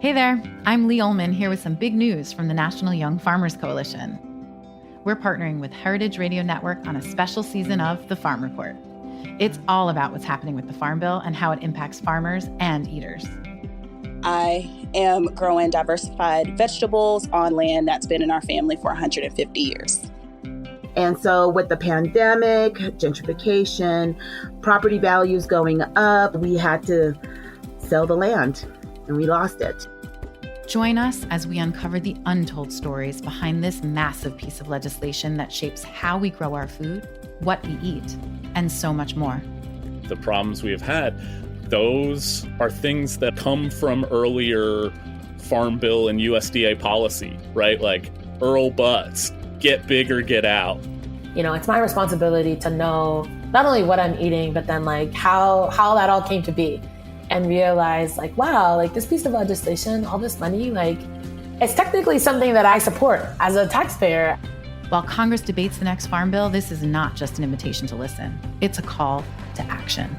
Hey there, I'm Lee Ullman here with some big news from the National Young Farmers Coalition. We're partnering with Heritage Radio Network on a special season of The Farm Report. It's all about what's happening with the Farm Bill and how it impacts farmers and eaters. I am growing diversified vegetables on land that's been in our family for 150 years. And so with the pandemic, gentrification, property values going up, we had to sell the land and we lost it. Join us as we uncover the untold stories behind this massive piece of legislation that shapes how we grow our food, what we eat, and so much more. The problems we have had, those are things that come from earlier Farm Bill and USDA policy, right? Like Earl Butts, get big or get out. You know, it's my responsibility to know not only what I'm eating, but then like how that all came to be. And realize like, wow, like this piece of legislation, all this money, like it's technically something that I support as a taxpayer. While Congress debates the next Farm Bill, this is not just an invitation to listen. It's a call to action.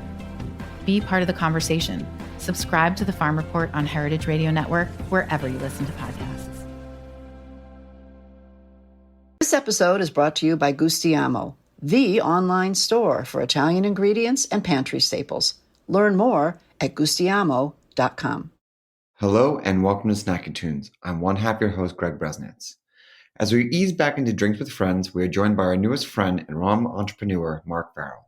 Be part of the conversation. Subscribe to the Farm Report on Heritage Radio Network, wherever you listen to podcasts. This episode is brought to you by Gustiamo, the online store for Italian ingredients and pantry staples. Learn more at gustiamo.com. Hello and welcome to Snacky Tunes. I'm one half your host, Greg Bresnitz. As we ease back into Drinks with Friends, we are joined by our newest friend and rum entrepreneur, Marc Farrell.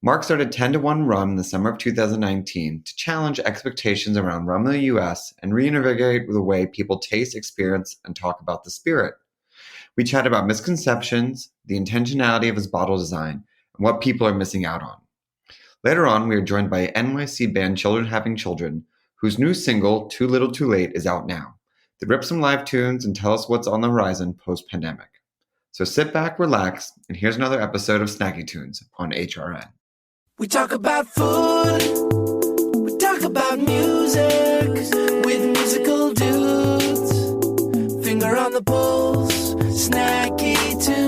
Marc started 10-to-1 Rum in the summer of 2019 to challenge expectations around rum in the U.S. and reinvigorate the way people taste, experience, and talk about the spirit. We chat about misconceptions, the intentionality of his bottle design, and what people are missing out on. Later on, we are joined by NYC band Children Having Children, whose new single, Too Little Too Late, is out now. They rip some live tunes and tell us what's on the horizon post-pandemic. So sit back, relax, and here's another episode of Snacky Tunes on HRN. We talk about food, we talk about music, with musical dudes, finger on the pulse, Snacky Tunes.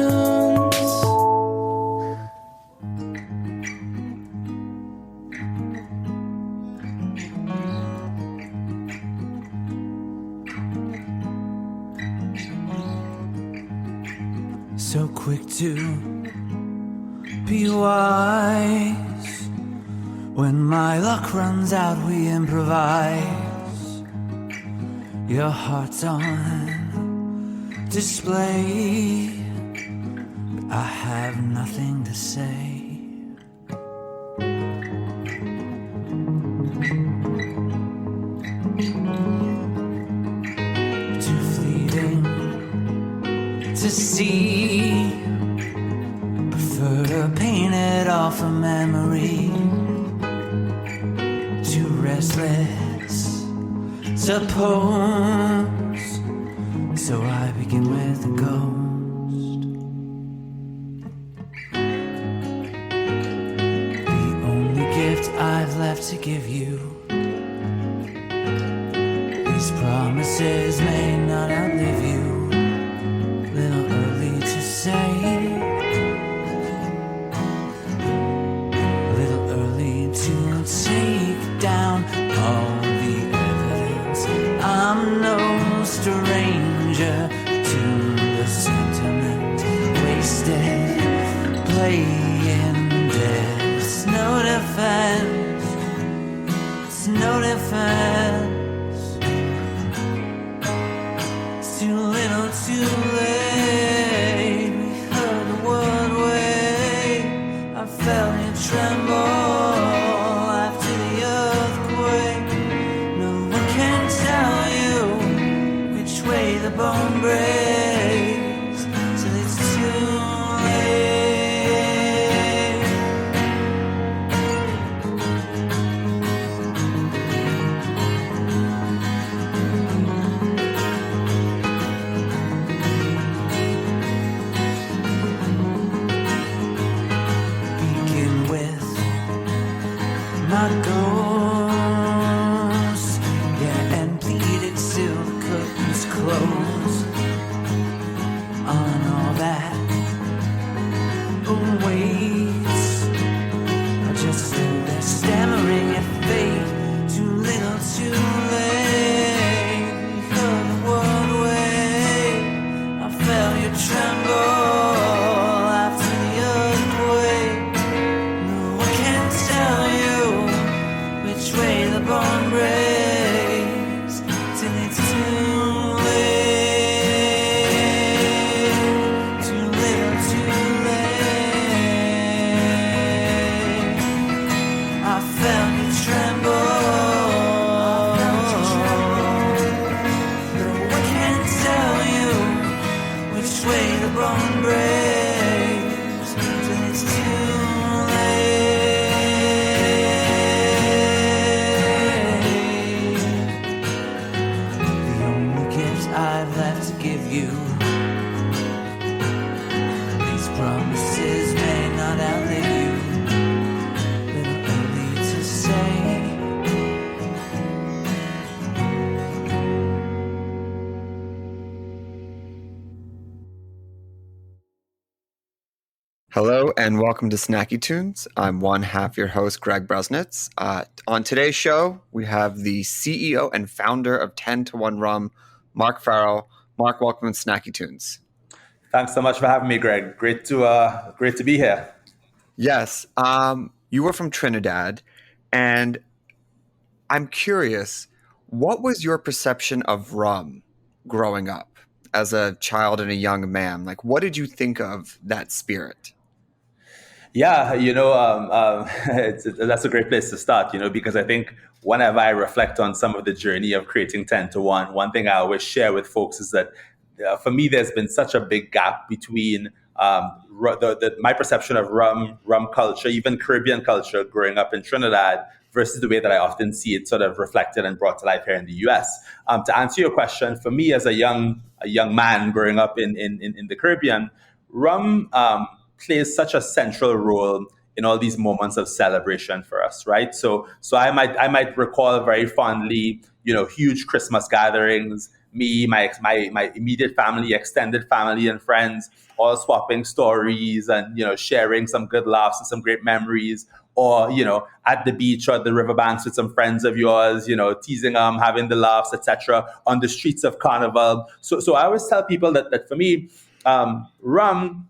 So quick to be wise. When my luck runs out, we improvise. Your heart's on display, but I have nothing to say. Too fleeting to see, prefer to paint it off a memory. Too restless, suppose, so I begin with a ghost. The only gift I've left to give you, these promises may not outlive you. Little early to say, little early to take down all the evidence. I'm no stranger to the sentiment, wasted, playing dead. It's no defense, it's no defense. It's too little too late. We heard the word wait. I felt it tremble after the earthquake. No one can tell you which way the bone breaks till it's too late. Begin with my ghost, yeah, and bleed it till the curtains close on all that awaits. I just stood there stammering at fate, too little too late. Hello and welcome to Snacky Tunes. I'm one half your host, Greg Bresnitz. On today's show, we have the CEO and founder of 10 to 1 Rum, Marc Farrell. Marc, welcome to Snacky Tunes. Thanks so much for having me, Greg. Great to be here. Yes, you were from Trinidad, and I'm curious, what was your perception of rum growing up as a child and a young man? Like, what did you think of that spirit? Yeah, that's a great place to start, because I think whenever I reflect on some of the journey of creating 10 to 1, one thing I always share with folks is that for me, there's been such a big gap between my perception of rum culture, even Caribbean culture growing up in Trinidad versus the way that I often see it sort of reflected and brought to life here in the US. To answer your question, for me as a young man growing up in the Caribbean, rum plays such a central role in all these moments of celebration for us, right? So I might recall very fondly, huge Christmas gatherings, me, my immediate family, extended family and friends, all swapping stories and, sharing some good laughs and some great memories, or, at the beach or the riverbanks with some friends of yours, teasing them, having the laughs, etc., on the streets of Carnival. So I always tell people that for me, rum,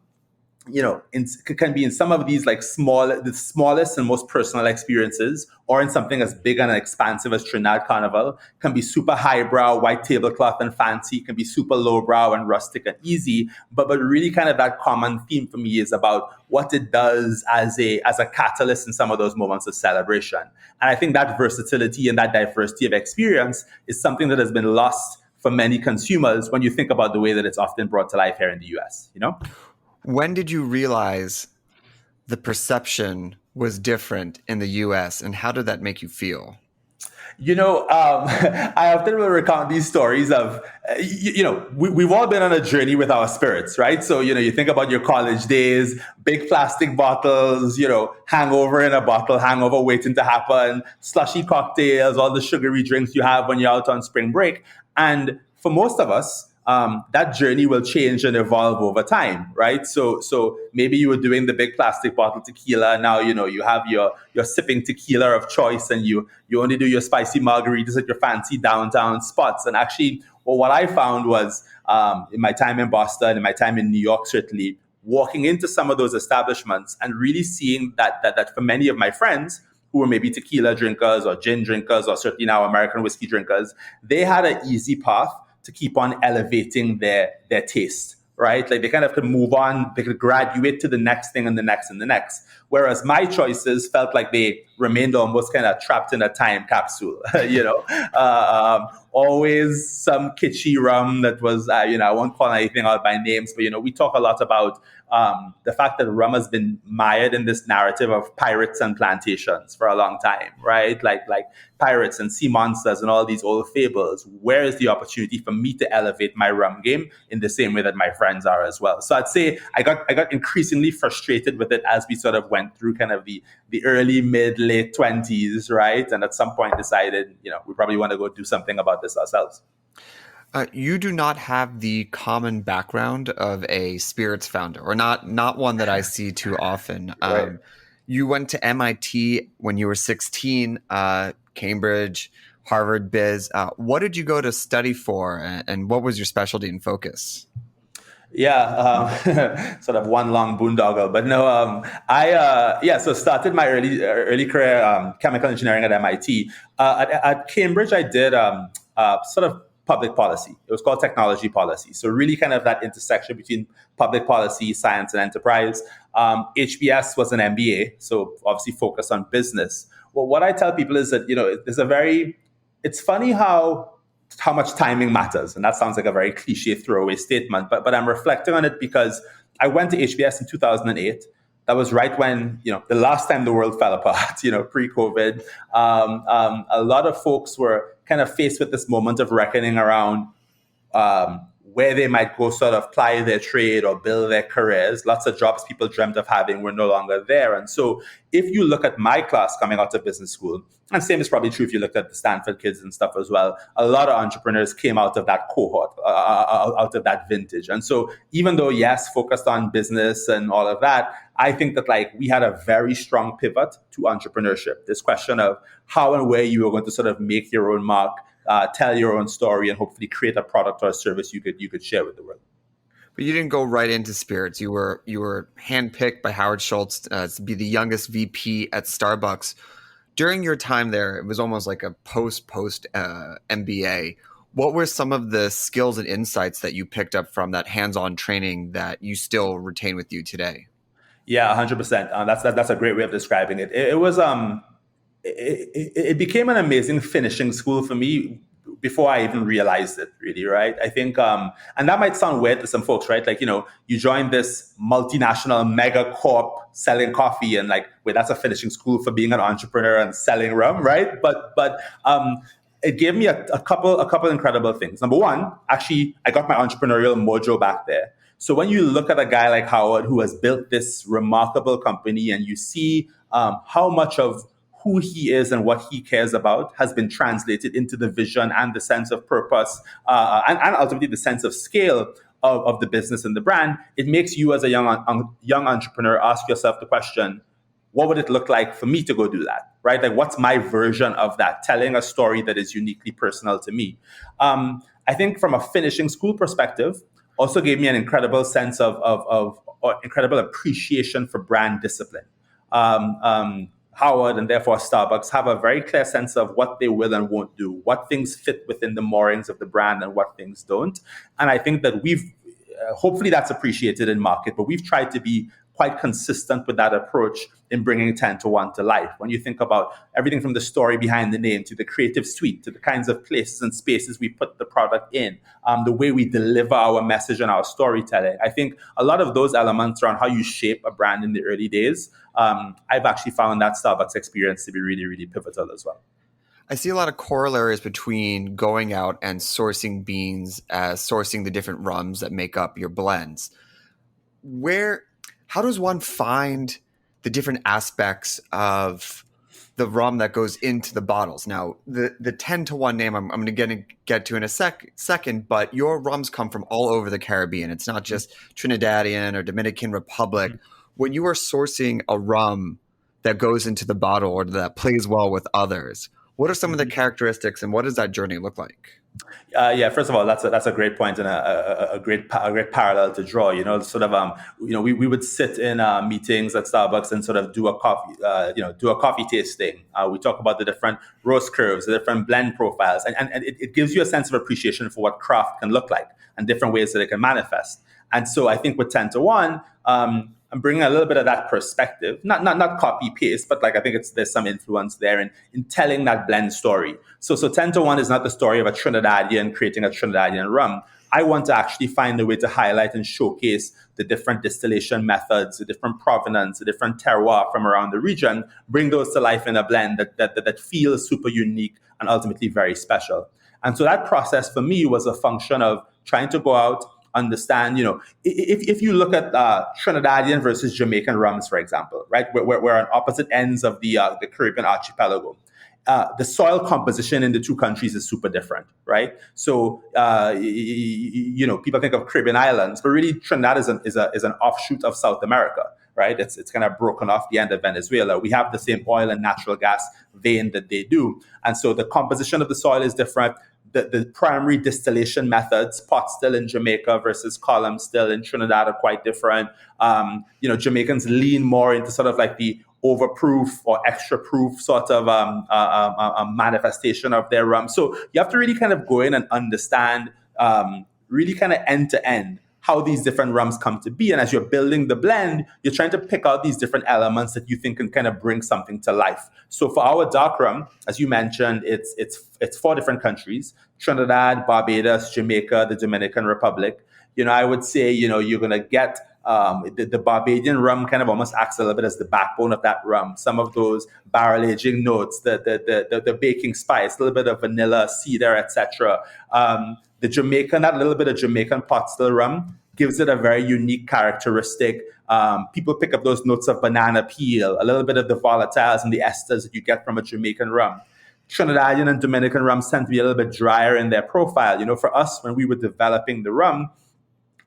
can be in some of these the smallest and most personal experiences, or in something as big and expansive as Trinidad Carnival. Can be super highbrow, white tablecloth and fancy. Can be super lowbrow and rustic and easy. But really, kind of that common theme for me is about what it does as a catalyst in some of those moments of celebration. And I think that versatility and that diversity of experience is something that has been lost for many consumers when you think about the way that it's often brought to life here in the US. When did you realize the perception was different in the US, and how did that make you feel? I often will recount these stories of, we've all been on a journey with our spirits, right? So, you think about your college days, big plastic bottles, hangover in a bottle, hangover waiting to happen, slushy cocktails, all the sugary drinks you have when you're out on spring break. And for most of us, that journey will change and evolve over time, right? So maybe you were doing the big plastic bottle tequila. Now, you have your sipping tequila of choice, and you only do your spicy margaritas at your fancy downtown spots. And actually, what I found was in my time in Boston, in my time in New York, certainly, walking into some of those establishments and really seeing that for many of my friends who were maybe tequila drinkers or gin drinkers or certainly now American whiskey drinkers, they had an easy path to keep on elevating their taste, right? Like they kind of could move on, they could graduate to the next thing and the next and the next. Whereas my choices felt like they remained almost kind of trapped in a time capsule, always some kitschy rum that was, I won't call anything out by names, but, we talk a lot about the fact that rum has been mired in this narrative of pirates and plantations for a long time, right? Like pirates and sea monsters and all these old fables. Where is the opportunity for me to elevate my rum game in the same way that my friends are as well? So I'd say I got increasingly frustrated with it as we sort of went through kind of the early, mid, late 20s, right? And at some point decided, we probably want to go do something about this ourselves. You do not have the common background of a spirits founder, or not one that I see too often. Right. You went to MIT when you were 16, Cambridge, Harvard Biz. What did you go to study for, and what was your specialty and focus? Yeah, sort of one long boondoggle, but no. So started my early career chemical engineering at MIT. At Cambridge, I did sort of public policy. It was called technology policy. So really kind of that intersection between public policy, science, and enterprise. HBS was an MBA, so obviously focused on business. Well, what I tell people is that, it's funny how much timing matters. And that sounds like a very cliche throwaway statement, but I'm reflecting on it because I went to HBS in 2008. That was right when, the last time the world fell apart, pre-COVID. A lot of folks were kind of faced with this moment of reckoning around where they might go sort of ply their trade or build their careers. Lots of jobs people dreamt of having were no longer there. And so if you look at my class coming out of business school, and same is probably true if you look at the Stanford kids and stuff as well, a lot of entrepreneurs came out of that cohort, out of that vintage. And so even though, yes, focused on business and all of that, I think that like we had a very strong pivot to entrepreneurship. This question of how and where you were going to sort of make your own mark, tell your own story, and hopefully create a product or a service you could share with the world. But you didn't go right into spirits. You were handpicked by Howard Schultz to be the youngest VP at Starbucks. During your time there, it was almost like a post MBA. What were some of the skills and insights that you picked up from that hands-on training that you still retain with you today? Yeah, 100%. That's a great way of describing it. It was it became an amazing finishing school for me before I even realized it, really, right? I think, and that might sound weird to some folks, right? Like, you join this multinational mega corp selling coffee and like, wait, that's a finishing school for being an entrepreneur and selling rum, right? But it gave me a couple incredible things. Number one, actually, I got my entrepreneurial mojo back there. So when you look at a guy like Howard who has built this remarkable company and you see how much of who he is and what he cares about has been translated into the vision and the sense of purpose and ultimately the sense of scale of the business and the brand, it makes you as a young entrepreneur ask yourself the question, what would it look like for me to go do that, right? Like, what's my version of that? Telling a story that is uniquely personal to me. I think from a finishing school perspective, also gave me an incredible sense of incredible appreciation for brand discipline. Howard and therefore Starbucks have a very clear sense of what they will and won't do, what things fit within the moorings of the brand and what things don't. And I think that hopefully that's appreciated in market, but we've tried to be quite consistent with that approach in bringing 10 to 1 to life. When you think about everything from the story behind the name to the creative suite, to the kinds of places and spaces we put the product in, the way we deliver our message and our storytelling, I think a lot of those elements around how you shape a brand in the early days, I've actually found that Starbucks experience to be really, really pivotal as well. I see a lot of corollaries between going out and sourcing beans as sourcing the different rums that make up your blends. How does one find the different aspects of the rum that goes into the bottles? Now, the 10 to 1 name I'm going to get to in a second, but your rums come from all over the Caribbean. It's not just Trinidadian or Dominican Republic. When you are sourcing a rum that goes into the bottle or that plays well with others, what are some of the characteristics and what does that journey look like? Yeah, first of all, that's a great point and a great parallel to draw. We would sit in meetings at Starbucks and sort of do a coffee tasting. We talk about the different roast curves, the different blend profiles, and it gives you a sense of appreciation for what craft can look like and different ways that it can manifest. And so I think with 10 to 1, I'm bringing a little bit of that perspective, not copy paste, but like I think there's some influence there in telling that blend story. So 10 to 1 is not the story of a Trinidadian creating a Trinidadian rum. I want to actually find a way to highlight and showcase the different distillation methods, the different provenance, the different terroir from around the region, bring those to life in a blend that feels super unique and ultimately very special. And so that process for me was a function of trying to go out, understand, if you look at Trinidadian versus Jamaican rums, for example, right, we're on opposite ends of the Caribbean archipelago. The soil composition in the two countries is super different, right? So, people think of Caribbean islands, but really Trinidad is an offshoot of South America, right? It's kind of broken off the end of Venezuela. We have the same oil and natural gas vein that they do. And so the composition of the soil is different. The primary distillation methods, pot still in Jamaica versus column still in Trinidad, are quite different. Jamaicans lean more into sort of like the overproof or extra proof sort of manifestation of their rum. So you have to really kind of go in and understand really kind of end to end how these different rums come to be. And as you're building the blend, you're trying to pick out these different elements that you think can kind of bring something to life. So for our dark rum, as you mentioned, it's 4 different countries: Trinidad, Barbados, Jamaica, the Dominican Republic. I would say, you're going to get the Barbadian rum kind of almost acts a little bit as the backbone of that rum. Some of those barrel aging notes, the baking spice, a little bit of vanilla, cedar, etc. The Jamaican, that little bit of Jamaican pot still rum gives it a very unique characteristic. People pick up those notes of banana peel, a little bit of the volatiles and the esters that you get from a Jamaican rum. Trinidadian and Dominican rums tend to be a little bit drier in their profile. For us, when we were developing the rum,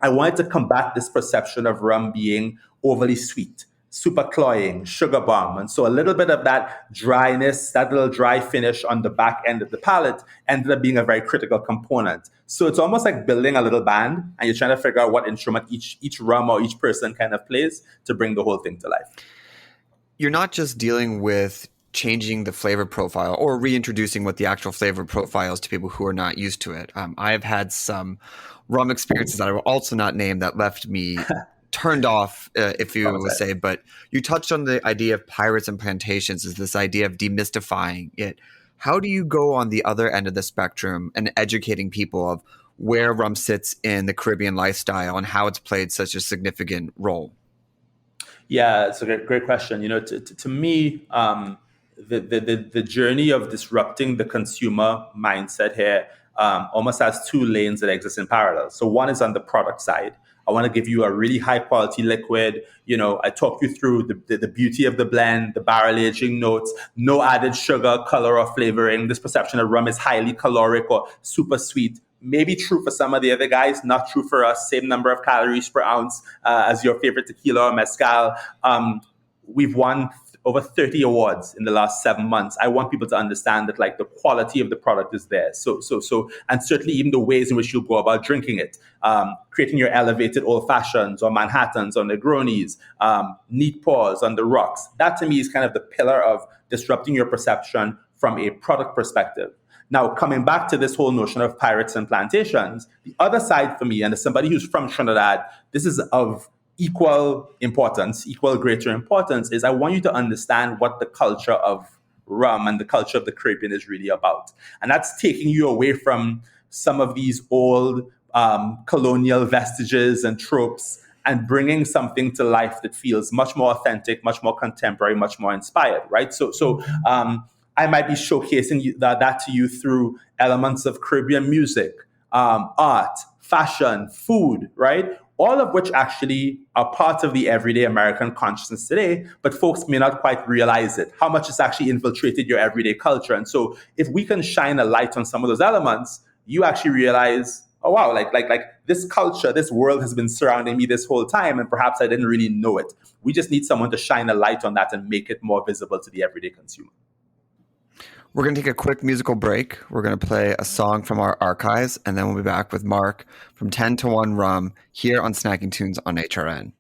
I wanted to combat this perception of rum being overly sweet, super cloying, sugar bomb. And so a little bit of that dryness, that little dry finish on the back end of the palate ended up being a very critical component. So it's almost like building a little band and you're trying to figure out what instrument each rum or each person kind of plays to bring the whole thing to life. You're not just dealing with changing the flavor profile or reintroducing what the actual flavor profile is to people who are not used to it. I've had some rum experiences that I will also not name that left me turned off, if you would say, but you touched on the idea of pirates and plantations, is this idea of demystifying it. How do you go on the other end of the spectrum and educating people of where rum sits in the Caribbean lifestyle and how it's played such a significant role? Yeah, it's a great question. To me, the journey of disrupting the consumer mindset here almost has two lanes that exist in parallel. So one is on the product side. I want to give you a really high quality liquid. I talk you through the beauty of the blend, the barrel aging notes, no added sugar, color, or flavoring. This perception of rum is highly caloric or super sweet. Maybe true for some of the other guys, not true for us. Same number of calories per ounce as your favorite tequila or mezcal. We've won over 30 awards in the last 7 months. I want people to understand that the quality of the product is there. So, and certainly even the ways in which you go about drinking it, creating your elevated old fashions or Manhattans or Negronis, neat pours on the rocks. That to me is kind of the pillar of disrupting your perception from a product perspective. Now, coming back to this whole notion of pirates and plantations, the other side for me, and as somebody who's from Trinidad, this is of equal greater importance, is I want you to understand what the culture of rum and the culture of the Caribbean is really about. And that's taking you away from some of these old colonial vestiges and tropes and bringing something to life that feels much more authentic, much more contemporary, much more inspired, right? So I might be showcasing that to you through elements of Caribbean music, art, fashion, food, right? All of which actually are part of the everyday American consciousness today, but folks may not quite realize it, how much it's actually infiltrated your everyday culture. And so if we can shine a light on some of those elements, you actually realize, oh wow, like this culture, this world has been surrounding me this whole time, and perhaps I didn't really know it. We just need someone to shine a light on that and make it more visible to the everyday consumer. We're going to take a quick musical break. We're going to play a song from our archives, and then we'll be back with Marc from 10 to 1 Rum here on Snacking Tunes on HRN.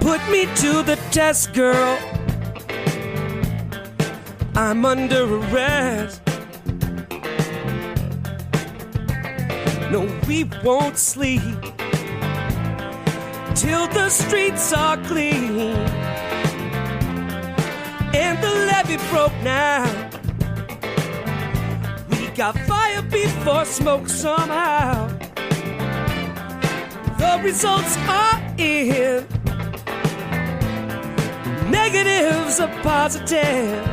Put me to the test, girl. I'm under arrest. No, we won't sleep till the streets are clean and the levee broke now. We got fire before smoke somehow. The results are in. Negatives are positive.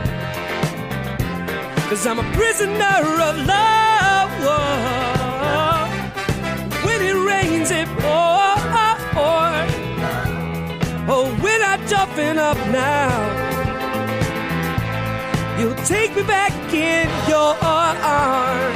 'Cause I'm a prisoner of love. When it rains, it pours. Oh, when I toughen up now, you'll take me back in your arms.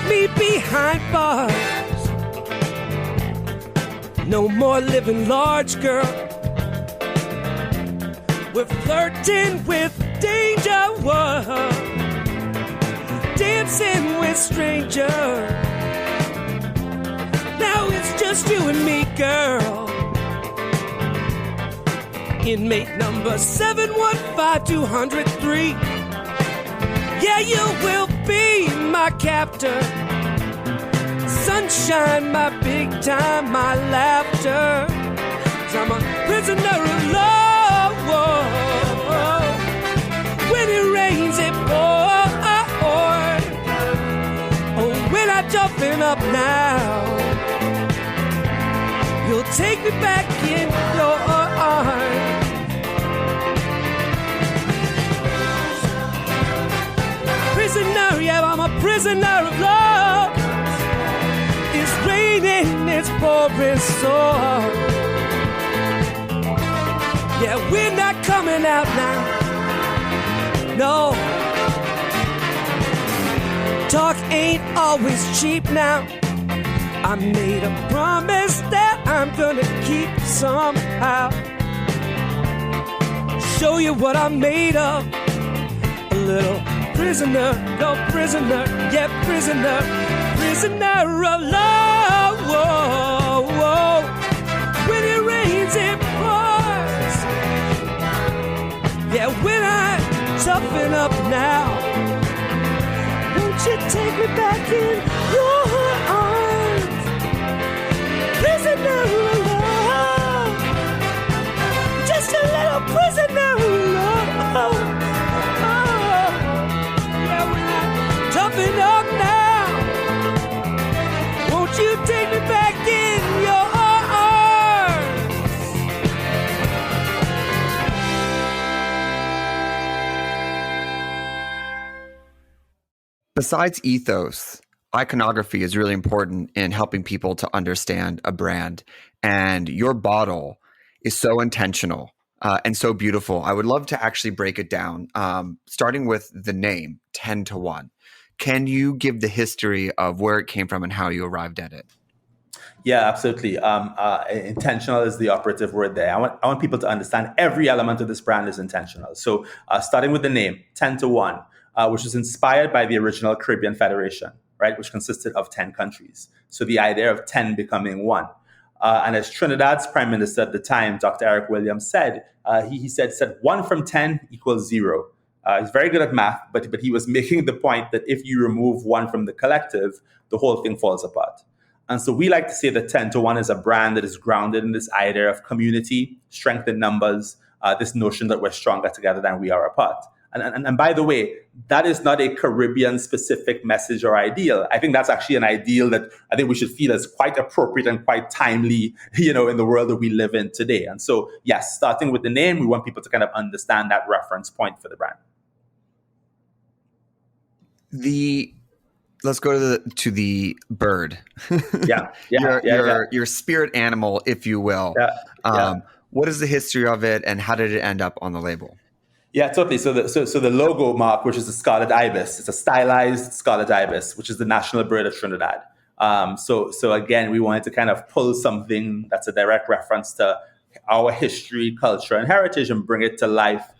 Me behind bars. No more living large, girl. We're flirting with danger. Whoa. Dancing with strangers. Now it's just you and me, girl. Inmate number 715-203. Yeah, you will be my captor. Sunshine, my big time, my laughter. 'Cause I'm a prisoner of love. When it rains, it pours. Oh, when I'm jumping up now, you'll take me back in your arms. Prisoner, yeah, I'm a prisoner of love. It's raining, it's pouring so hard. Yeah, we're not coming out now. No. Talk ain't always cheap now. I made a promise that I'm gonna keep somehow. Show you what I'm made of. A little prisoner, no prisoner, yeah, prisoner, prisoner of love. Whoa, whoa. When it rains, it pours. Yeah, when I toughen up now, won't you take me back in your arms? Prisoner of love, just a little prisoner of love. Yeah, when I toughen up now, won't you take me back in your arms? Besides ethos, iconography is really important in helping people to understand a brand. And your bottle is so intentional and so beautiful. I would love to actually break it down, starting with the name, 10 to 1. Can you give the history of where it came from and how you arrived at it? Yeah, absolutely. Intentional is the operative word there. I want people to understand every element of this brand is intentional. So starting with the name, 10 to 1, which was inspired by the original Caribbean Federation, right, which consisted of 10 countries. So the idea of 10 becoming 1. And as Trinidad's prime minister at the time, Dr. Eric Williams said, he said 1 from 10 equals 0. He's very good at math, but he was making the point that if you remove 1 from the collective, the whole thing falls apart. And so we like to say that 10 to 1 is a brand that is grounded in this idea of community, strength in numbers, this notion that we're stronger together than we are apart. And by the way, that is not a Caribbean-specific message or ideal. I think that's actually an ideal that I think we should feel is quite appropriate and quite timely, in the world that we live in today. And so, yes, starting with the name, we want people to kind of understand that reference point for the brand. Let's go to the bird. Your spirit animal, if you will. What is the history of it, and how did it end up on the label? Yeah, totally. So the logo, Marc, which is the scarlet ibis, it's a stylized scarlet ibis, which is the national bird of Trinidad. So again, we wanted to kind of pull something that's a direct reference to our history, culture, and heritage, and bring it to life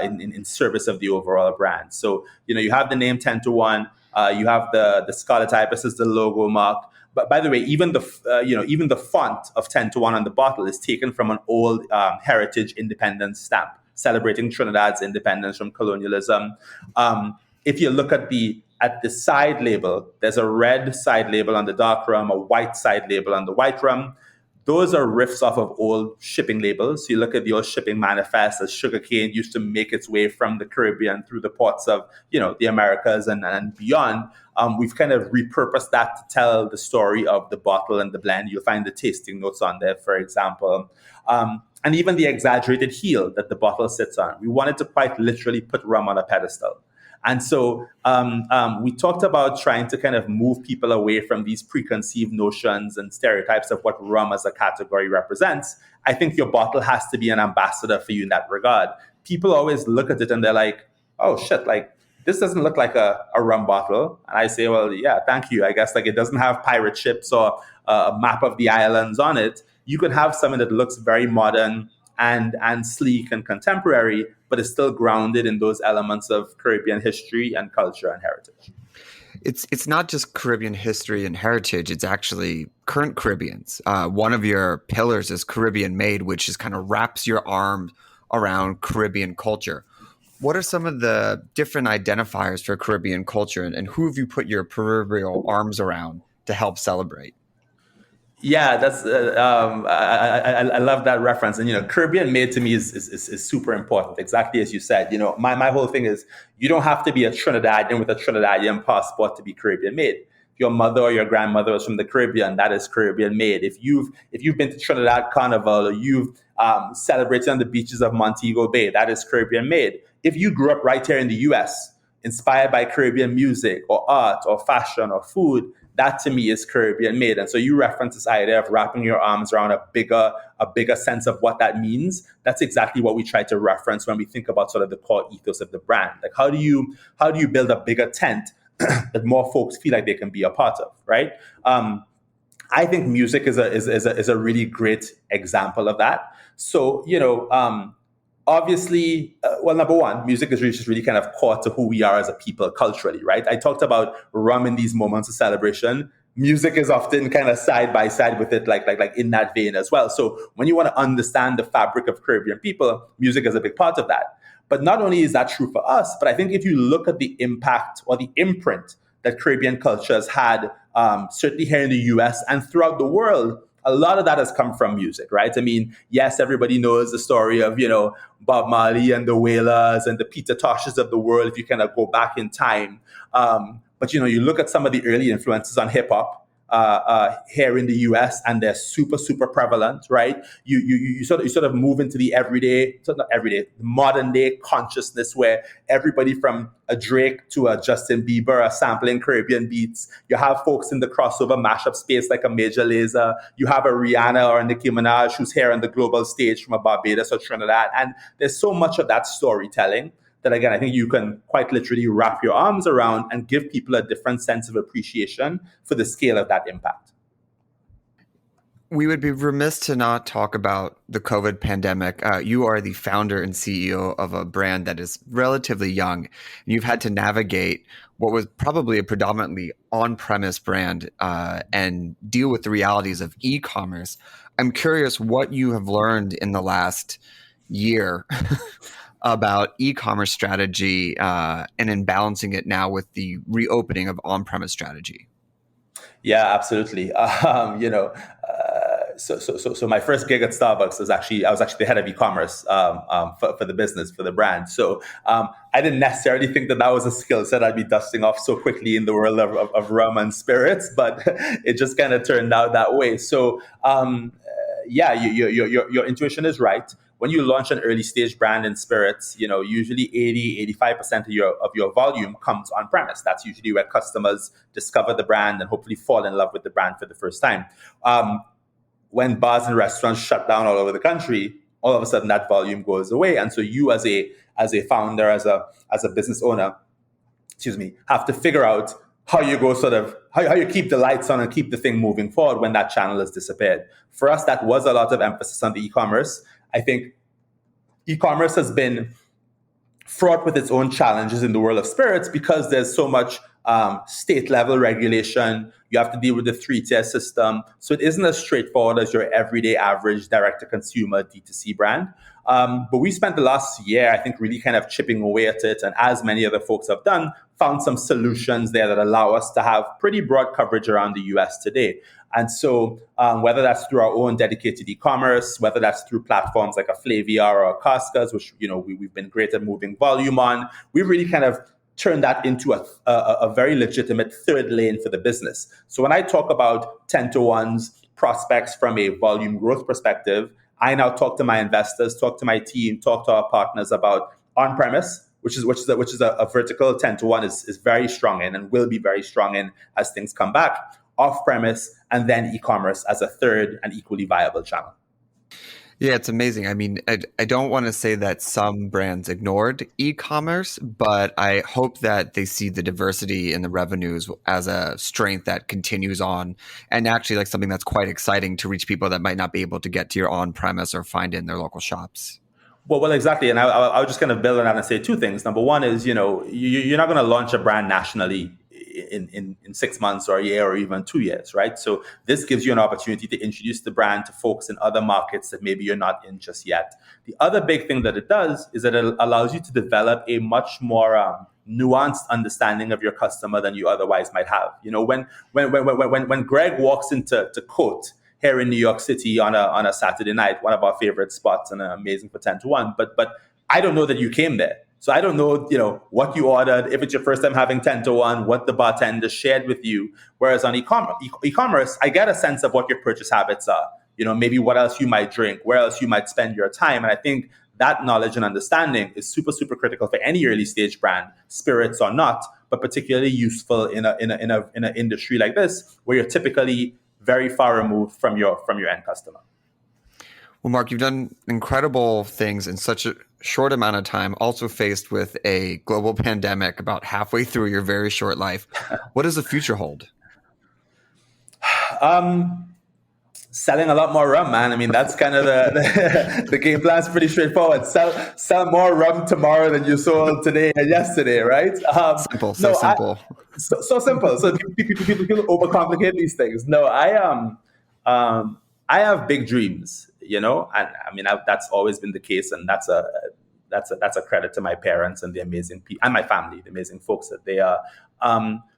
in service of the overall brand. So you have the name 10 to 1. You have the scarlet ibis as the logo, Marc. But by the way, even the font of 10 to 1 on the bottle is taken from an old heritage independence stamp, celebrating Trinidad's independence from colonialism. If you look at the side label, there's a red side label on the dark rum, a white side label on the white rum. Those are riffs off of old shipping labels. So you look at the old shipping manifest as sugarcane used to make its way from the Caribbean through the ports of, the Americas and beyond. We've kind of repurposed that to tell the story of the bottle and the blend. You'll find the tasting notes on there, for example. And even the exaggerated heel that the bottle sits on. We wanted to quite literally put rum on a pedestal. And so we talked about trying to kind of move people away from these preconceived notions and stereotypes of what rum as a category represents. I think your bottle has to be an ambassador for you in that regard. People always look at it and they're like, oh shit, like this doesn't look like a rum bottle. And I say, well, yeah, thank you. I guess like it doesn't have pirate ships or a map of the islands on it. You could have something that looks very modern and sleek and contemporary, but is still grounded in those elements of Caribbean history and culture and heritage. It's not just Caribbean history and heritage. It's actually current Caribbeans. One of your pillars is Caribbean Made, which is kind of wraps your arm around Caribbean culture. What are some of the different identifiers for Caribbean culture, and who have you put your proverbial arms around to help celebrate? Yeah, that's I love that reference, and Caribbean Made to me is super important. Exactly as you said. My whole thing is you don't have to be a Trinidadian with a Trinidadian passport to be Caribbean Made. If your mother or your grandmother was from the Caribbean, that is Caribbean Made. If you've been to Trinidad Carnival, or you've celebrated on the beaches of Montego Bay, that is Caribbean Made. If you grew up right here in the U.S., inspired by Caribbean music or art or fashion or food, that to me is Caribbean Made. And so you reference this idea of wrapping your arms around a bigger sense of what that means. That's exactly what we try to reference when we think about sort of the core ethos of the brand. Like how do you build a bigger tent that more folks feel like they can be a part of, right? I think music is a really great example of that. So, obviously, number one, music is just really kind of core to who we are as a people culturally, right? I talked about rum in these moments of celebration. Music is often kind of side by side with it, like in that vein as well. So when you want to understand the fabric of Caribbean people, music is a big part of that. But not only is that true for us, but I think if you look at the impact or the imprint that Caribbean culture has had, certainly here in the US and throughout the world, a lot of that has come from music, right? I mean, yes, everybody knows the story of, Bob Marley and the Wailers and the Peter Toshes of the world, if you kind of go back in time. But, you look at some of the early influences on hip hop here in the US, and they're super, super prevalent, right? You sort of move into the modern day consciousness where everybody from a Drake to a Justin Bieber are sampling Caribbean beats. You have folks in the crossover mashup space like a Major Lazer. You have a Rihanna or a Nicki Minaj who's here on the global stage from a Barbados or Trinidad. And there's so much of that storytelling that, again, I think you can quite literally wrap your arms around and give people a different sense of appreciation for the scale of that impact. We would be remiss to not talk about the COVID pandemic. You are the founder and CEO of a brand that is relatively young. You've had to navigate what was probably a predominantly on-premise brand and deal with the realities of e-commerce. I'm curious what you have learned in the last year about e-commerce strategy and in balancing it now with the reopening of on-premise strategy. Yeah, absolutely. So my first gig at Starbucks was I was actually the head of e-commerce for the business, for the brand. So I didn't necessarily think that was a skill set I'd be dusting off so quickly in the world of rum and spirits, but it just kind of turned out that way. So your intuition is right. When you launch an early stage brand in spirits, usually 80-85% of your volume comes on premise. That's usually where customers discover the brand and hopefully fall in love with the brand for the first time. When bars and restaurants shut down all over the country, all of a sudden that volume goes away. And so you as a founder, as a business owner, have to figure out how you go how you keep the lights on and keep the thing moving forward when that channel has disappeared. For us, that was a lot of emphasis on the e-commerce. I think e-commerce has been fraught with its own challenges in the world of spirits because there's so much state level regulation. You have to deal with the 3-tier system. So it isn't as straightforward as your everyday average direct to consumer D2C brand. But we spent the last year, I think, really kind of chipping away at it. And as many other folks have done, found some solutions there that allow us to have pretty broad coverage around the US today. And so whether that's through our own dedicated e-commerce, whether that's through platforms like a Flaviar or a Cascas, which we've been great at moving volume on, we've really kind of turned that into a very legitimate third lane for the business. So when I talk about 10-to-1s prospects from a volume growth perspective, I now talk to my investors, talk to my team, talk to our partners about on-premise, which is a vertical 10-to-1 is very strong in and will be very strong in as things come back, off-premise, and then e-commerce as a third and equally viable channel. Yeah, it's amazing. I mean, I don't want to say that some brands ignored e-commerce, but I hope that they see the diversity in the revenues as a strength that continues on and actually like something that's quite exciting to reach people that might not be able to get to your on-premise or find it in their local shops. Well, exactly. And I was just going to build on that and say two things. Number one is, you're not going to launch a brand nationally in 6 months or a year or even 2 years, right? So this gives you an opportunity to introduce the brand to folks in other markets that maybe you're not in just yet. The other big thing that it does is that it allows you to develop a much more nuanced understanding of your customer than you otherwise might have. You know, when Greg walks into Coat here in New York City on a Saturday night, one of our favorite spots and amazing for 10 to 1, but I don't know that you came there. So I don't know, what you ordered, if it's your first time having 10 to 1, what the bartender shared with you. Whereas on e-commerce, I get a sense of what your purchase habits are. Maybe what else you might drink, where else you might spend your time. And I think that knowledge and understanding is super, super critical for any early stage brand, spirits or not, but particularly useful in an industry like this, where you're typically very far removed from your end customer. Well, Marc, you've done incredible things in such a short amount of time, also faced with a global pandemic about halfway through your very short life. What does the future hold? Selling a lot more rum, man. I mean, that's kind of the game plan's pretty straightforward. Sell more rum tomorrow than you sold today and yesterday, right? Simple. So simple. So people overcomplicate these things. No, I have big dreams, and I mean that's always been the case, and that's a credit to my parents and the amazing people and my family, the amazing folks that they are.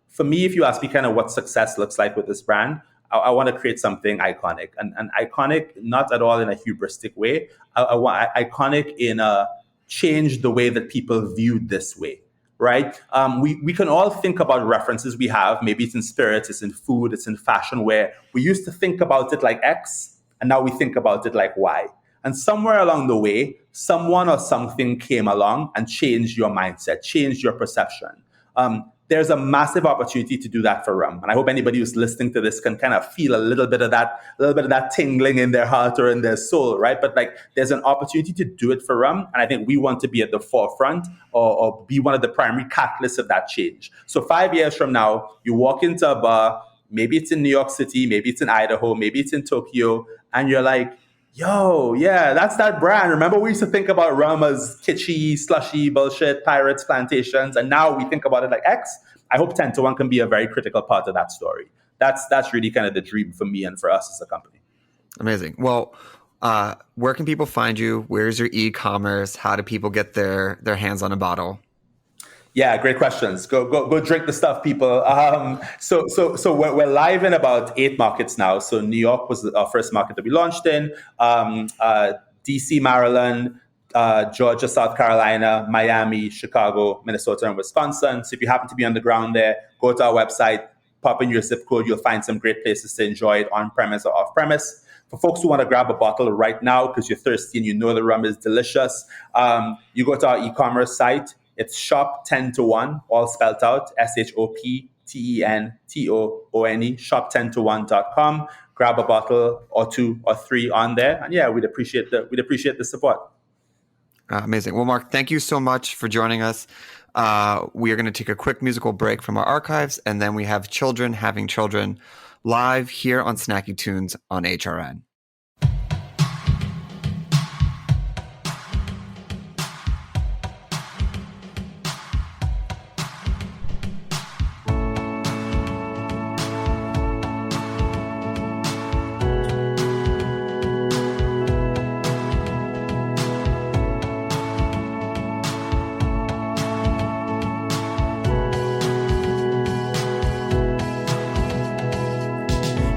For me, if you ask me kind of what success looks like with this brand, I want to create something iconic, and iconic not at all in a hubristic way. I want iconic in a change the way that people view this way. Right? We can all think about references we have. Maybe it's in spirits, it's in food, it's in fashion, where we used to think about it like X, and now we think about it like Y. And somewhere along the way, someone or something came along and changed your mindset, changed your perception. There's a massive opportunity to do that for rum. And I hope anybody who's listening to this can kind of feel a little bit of that tingling in their heart or in their soul, right? But there's an opportunity to do it for rum. And I think we want to be at the forefront or be one of the primary catalysts of that change. So 5 years from now, you walk into a bar, maybe it's in New York City, maybe it's in Idaho, maybe it's in Tokyo, and you're like, yo, yeah, that's that brand. Remember, we used to think about rum as kitschy, slushy, bullshit, pirates, plantations, and now we think about it like X. I hope 10 to 1 can be a very critical part of that story. That's really kind of the dream for me and for us as a company. Amazing. Well, where can people find you? Where's your e-commerce? How do people get their hands on a bottle? Yeah, great questions. Go drink the stuff, people. So we're live in about 8 markets now. So New York was our first market that we launched in. DC, Maryland, Georgia, South Carolina, Miami, Chicago, Minnesota, and Wisconsin. So if you happen to be on the ground there, go to our website, pop in your zip code. You'll find some great places to enjoy it on-premise or off-premise. For folks who want to grab a bottle right now because you're thirsty and you know the rum is delicious, you go to our e-commerce site. It's shop 10 to 1, all spelled out, SHOPTENTOONE, shop10to1.com. Grab a bottle or 2 or 3 on there. And yeah, we'd appreciate the support. Amazing. Well, Marc, thank you so much for joining us. We are going to take a quick musical break from our archives, and then we have Children Having Children live here on Snacky Tunes on HRN.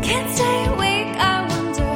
Can't stay awake, I wonder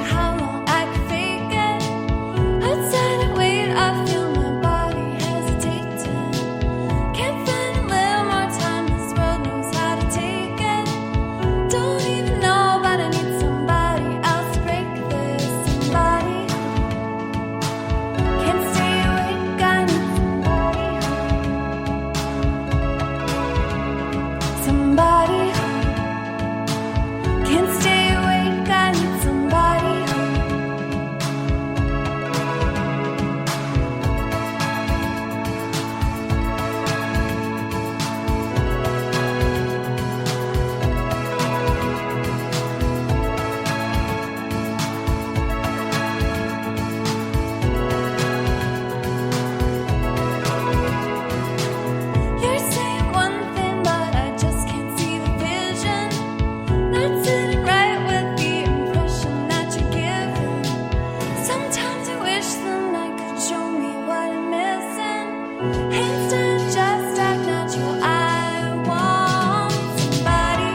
Instant, just act natural. I want somebody.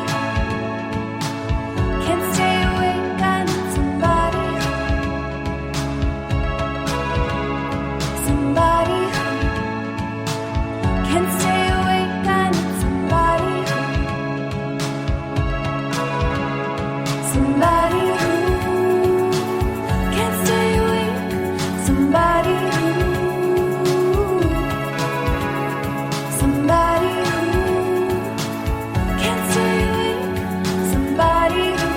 Can't stay awake, I need somebody. Somebody. Can't stay awake, I need somebody. Somebody who can't stay awake. Somebody who. Somebody who can't stay awake. Somebody who.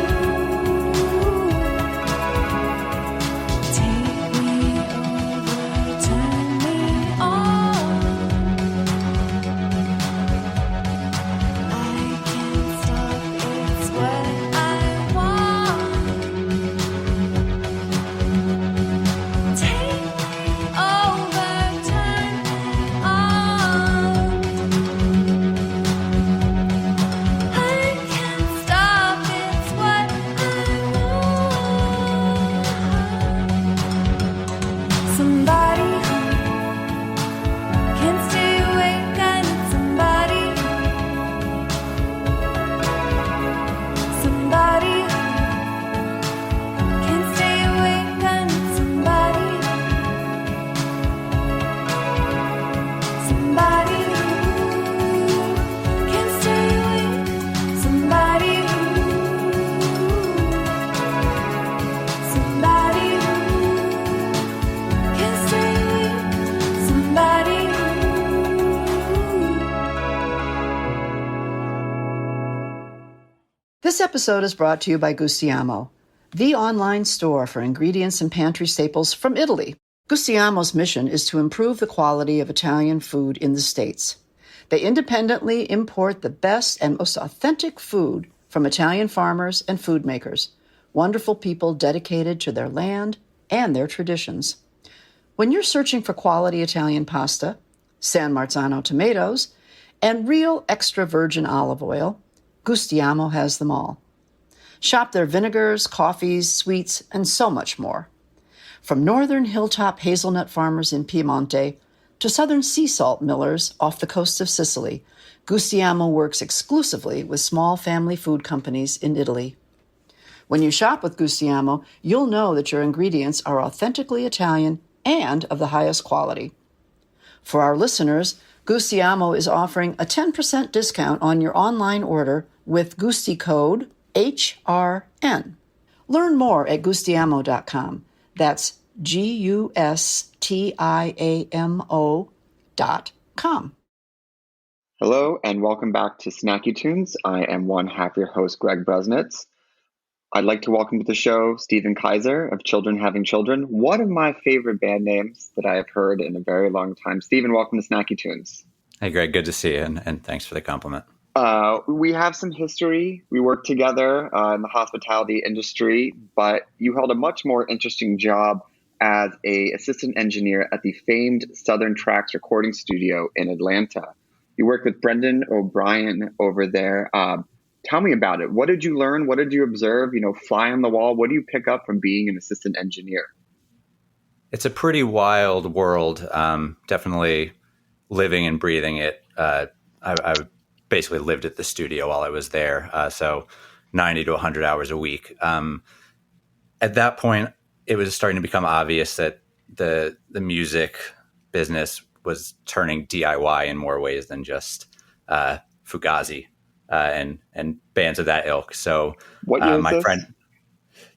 Take me over, turn me on. I can't stop, it's what I want. Take me over, turn me on. I can't stop, it's what I want. Somebody who can't stay awake, I need somebody. Somebody who can't stay awake, I need somebody. Somebody who can't stay awake. Somebody who. Somebody who can't stay awake. Somebody who. This episode is brought to you by Gustiamo, the online store for ingredients and pantry staples from Italy. Gustiamo's mission is to improve the quality of Italian food in the States. They independently import the best and most authentic food from Italian farmers and food makers, wonderful people dedicated to their land and their traditions. When you're searching for quality Italian pasta, San Marzano tomatoes, and real extra virgin olive oil, Gustiamo has them all. Shop their vinegars, coffees, sweets, and so much more. From northern hilltop hazelnut farmers in Piemonte to southern sea salt millers off the coast of Sicily, Gustiamo works exclusively with small family food companies in Italy. When you shop with Gustiamo, you'll know that your ingredients are authentically Italian and of the highest quality. For our listeners, Gustiamo is offering a 10% discount on your online order with Gusti code HRN. Learn more at gustiamo.com. That's GUSTIAMO.com. Hello, and welcome back to Snacky Tunes. I am one half your host, Greg Bresnitz. I'd like to welcome to the show Stephen Kaiser of Children Having Children, one of my favorite band names that I have heard in a very long time. Stephen, welcome to Snacky Tunes. Hey, Greg, good to see you, and thanks for the compliment. We have some history. We worked together in the hospitality industry, but you held a much more interesting job as an assistant engineer at the famed Southern Tracks recording studio in Atlanta. You worked with Brendan O'Brien over there. Tell me about it. What did you learn? What did you observe? Fly on the wall. What do you pick up from being an assistant engineer? It's a pretty wild world. Definitely living and breathing it. I basically lived at the studio while I was there. So 90 to 100 hours a week. At that point, it was starting to become obvious that the music business was turning DIY in more ways than just Fugazi and bands of that ilk. So what year my friend,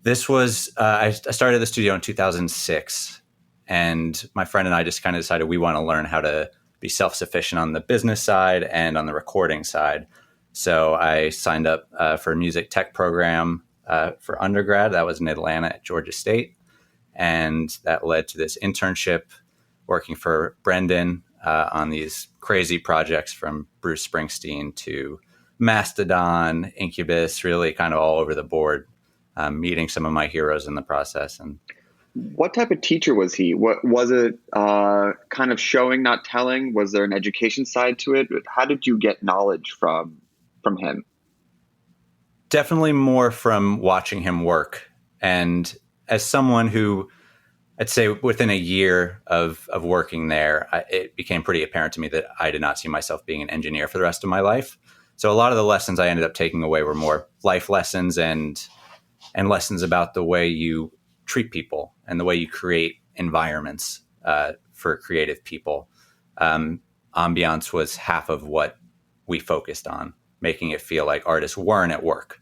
this was I started the studio in 2006, and my friend and I just kind of decided we want to learn how to be self-sufficient on the business side and on the recording side. So I signed up for a music tech program for undergrad. That was in Atlanta at Georgia State. And that led to this internship working for Brendan on these crazy projects from Bruce Springsteen to Mastodon, Incubus, really kind of all over the board, meeting some of my heroes in the process. And what type of teacher was he? What was it? Kind of showing, not telling? Was there an education side to it? How did you get knowledge from him? Definitely more from watching him work. And as someone who I'd say within a year of working there, it became pretty apparent to me that I did not see myself being an engineer for the rest of my life. So a lot of the lessons I ended up taking away were more life lessons and lessons about the way you treat people and the way you create environments for creative people. Ambiance was half of what we focused on, making it feel like artists weren't at work.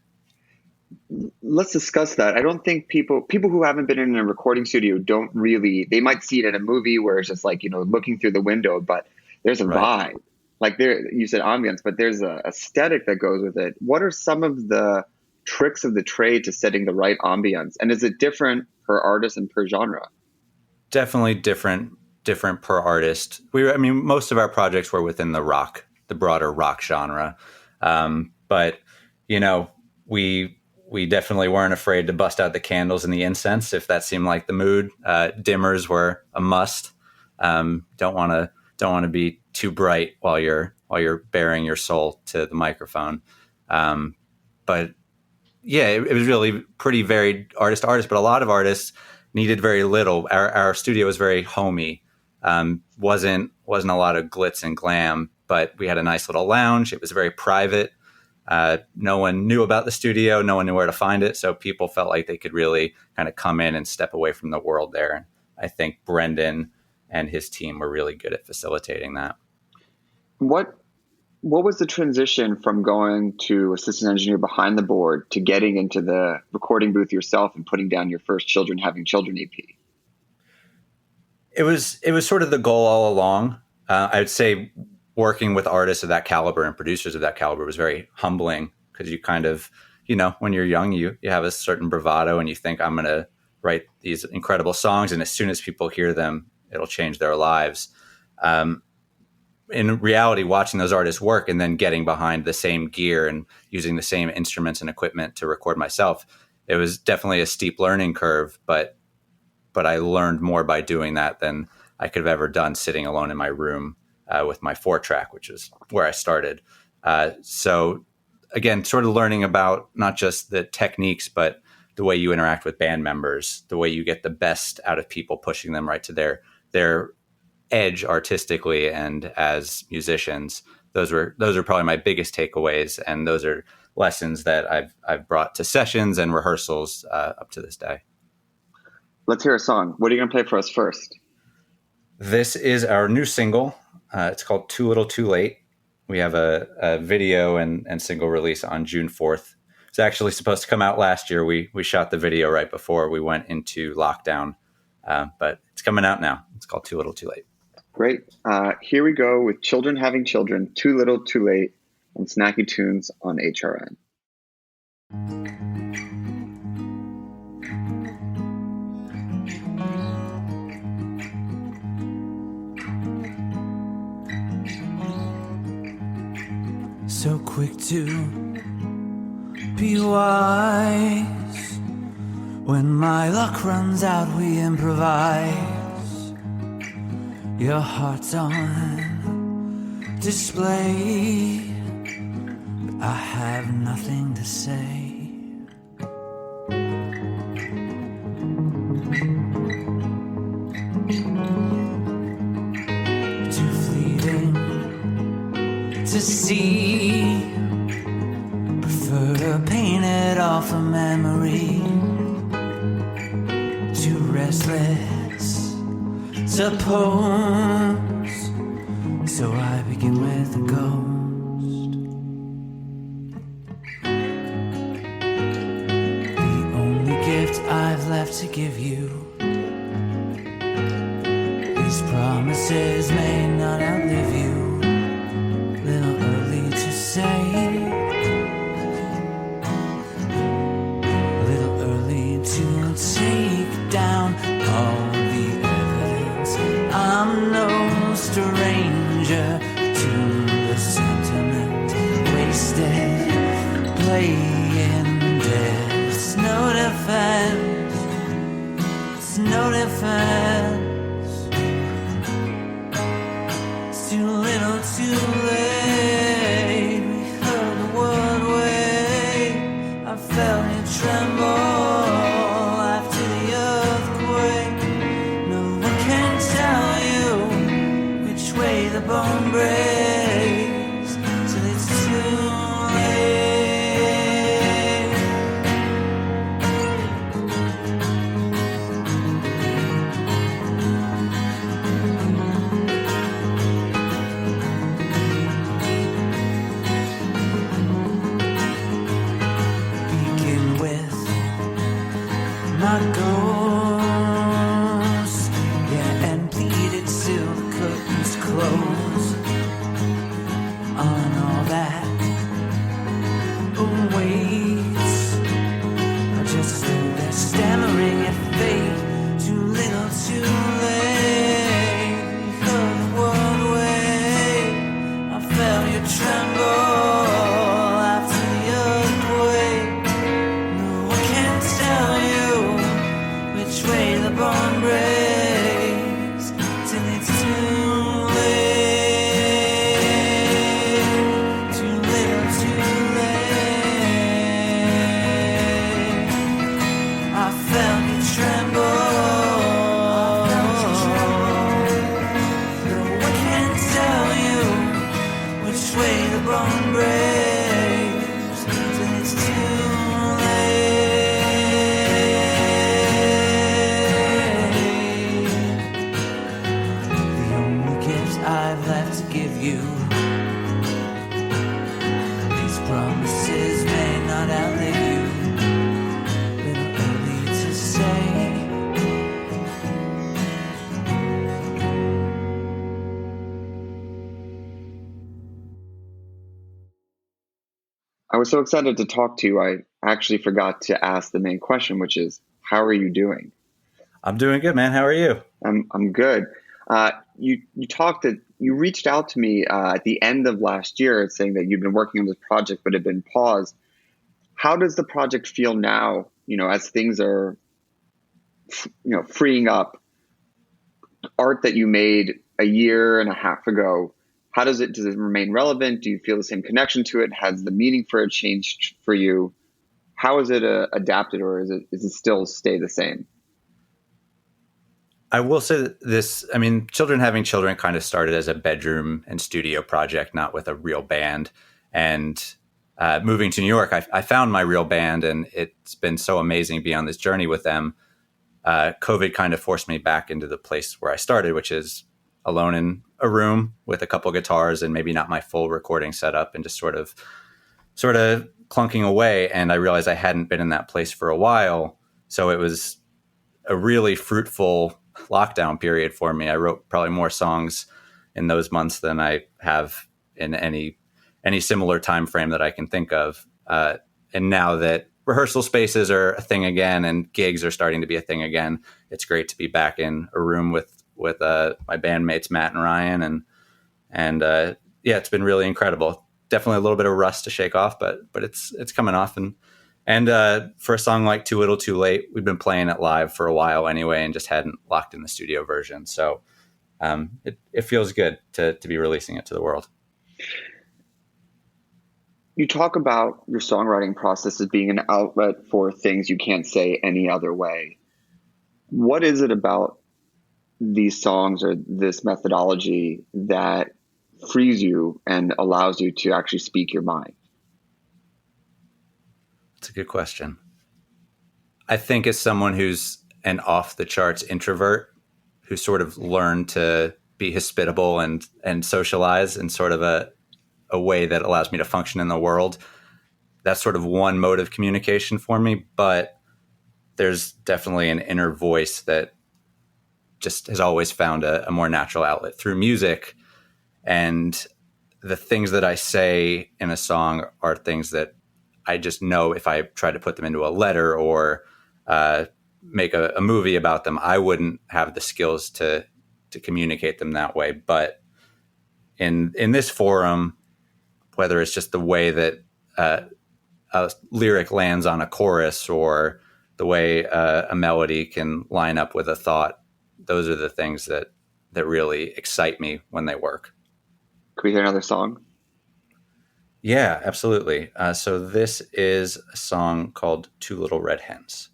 Let's discuss that. I don't think people who haven't been in a recording studio don't really, they might see it in a movie where it's just like, looking through the window, but there's a Right. vibe. Like you said ambience, but there's a aesthetic that goes with it. What are some of the tricks of the trade to setting the right ambience? And is it different per artist and per genre? Definitely different per artist. Most of our projects were within the broader rock genre. But we definitely weren't afraid to bust out the candles and the incense if that seemed like the mood. Dimmers were a must. Don't want to be too bright while you're bearing your soul to the microphone. But yeah, it was really pretty varied artist to artist, but a lot of artists needed very little. Our studio was very homey. Wasn't a lot of glitz and glam, but we had a nice little lounge. It was very private. No one knew about the studio. No one knew where to find it. So people felt like they could really kind of come in and step away from the world there. And I think Brendan and his team were really good at facilitating that. What was the transition from going to assistant engineer behind the board to getting into the recording booth yourself and putting down your first Children Having Children EP? It was sort of the goal all along. I would say working with artists of that caliber and producers of that caliber was very humbling, because you kind of, when you're young, you have a certain bravado and you think, I'm going to write these incredible songs, and as soon as people hear them, it'll change their lives. In reality, watching those artists work and then getting behind the same gear and using the same instruments and equipment to record myself, it was definitely a steep learning curve, but I learned more by doing that than I could have ever done sitting alone in my room with my 4-track, which is where I started. So again, sort of learning about not just the techniques, but the way you interact with band members, the way you get the best out of people, pushing them right to their edge artistically and as musicians. Those are probably my biggest takeaways, and those are lessons that I've brought to sessions and rehearsals up to this day. Let's hear a song. What are you going to play for us first? This is our new single. It's called Too Little Too Late. We have a video and single release on June 4th. It's actually supposed to come out last year. We shot the video right before we went into lockdown, but it's coming out now. It's called Too Little Too Late. Great. Here we go with Children Having Children, Too Little Too Late, on Snacky Tunes on HRN. So quick to be wise. When my luck runs out, we improvise. Your heart's on display, but I have nothing to say. Too fleeting to see, prefer to paint it off a memory. Too restless to pose, so I begin with a ghost. The only gift I've left to give you, these promises may not outlive you. Little early to say, little early to take down all the evidence. I'm no stranger to the sentiment, wasted, playing dead. It's no defense, it's no defense. It's too little too late. We heard the word wait. I felt it tremble after the earthquake. the bone breaks till it's too late. Begin with my ghost, yeah, and pleated silk curtains close on all that waits. Just stood there stammering at fate, too little, too late. You heard the word wait, I felt you tremble after the earthquake. No, I can't tell you which way the bone breaks till it's too late. Too little, too late. I felt you tremble. No, I can't tell you which way the bone breaks till it's too late. The only gift I've left to give you, these promises may not outlive you. Little early to say. I was so excited to talk to you. I actually forgot to ask the main question, which is, how are you doing? I'm doing good, man. How are you? I'm good. You reached out to me at the end of last year saying that you've been working on this project but had been paused. How does the project feel now, as things are freeing up? Art that you made a year and a half ago, does it remain relevant? Do you feel the same connection to it? Has the meaning for it changed for you? How is it adapted, or is it still stay the same? I will say that this, Children Having Children kind of started as a bedroom and studio project, not with a real band. And moving to New York, I found my real band, and it's been so amazing to be on this journey with them. COVID kind of forced me back into the place where I started, which is alone in a room with a couple guitars and maybe not my full recording setup, and just sort of clunking away. And I realized I hadn't been in that place for a while. So it was a really fruitful lockdown period for me. I wrote probably more songs in those months than I have in any similar time frame that I can think of. And now that rehearsal spaces are a thing again and gigs are starting to be a thing again, it's great to be back in a room with my bandmates Matt and Ryan, and yeah, it's been really incredible. Definitely a little bit of rust to shake off, but it's coming off. And for a song like Too Little Too Late, we've been playing it live for a while anyway, and just hadn't locked in the studio version. So it feels good to be releasing it to the world. You talk about your songwriting process as being an outlet for things you can't say any other way. What is it about these songs or this methodology that frees you and allows you to actually speak your mind? That's a good question. I think as someone who's an off the charts introvert who sort of learned to be hospitable and socialize in sort of a way that allows me to function in the world, that's sort of one mode of communication for me. But there's definitely an inner voice that just has always found a more natural outlet through music. And the things that I say in a song are things that I just know if I try to put them into a letter or make a movie about them, I wouldn't have the skills to communicate them that way. But in this forum, whether it's just the way that a lyric lands on a chorus or the way a melody can line up with a thought, those are the things that really excite me when they work. Can we hear another song? Yeah, absolutely. So this is a song called Two Little Red Hens.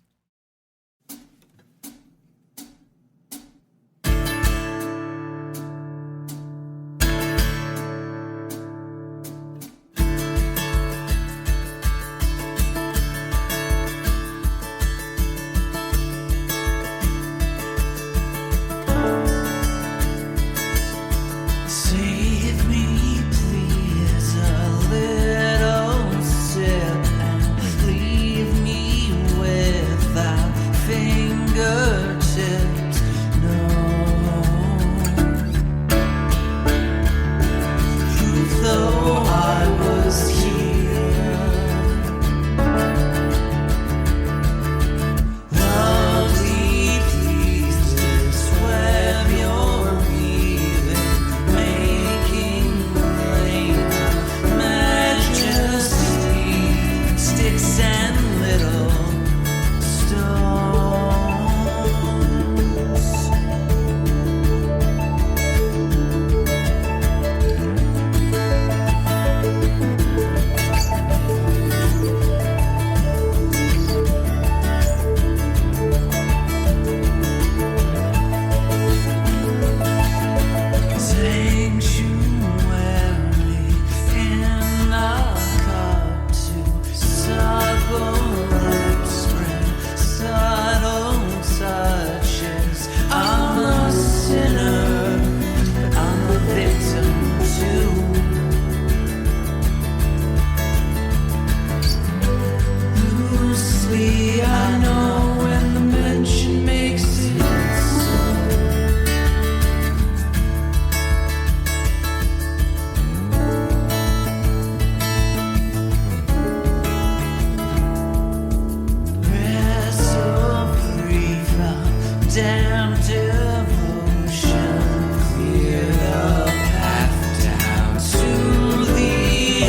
Save me, please, a little sip and leave me without fingertips. No proof, though I was here. Lovely, please, this web you're weaving, making rain of majesty, sticks and little stones. Sanctuary in a cup to suburban spring, subtle touches. I'm a sinner, but I'm a victim too. Loosely, I know when the mention makes it so. Rest of brief, damn devotion, clear the path down to the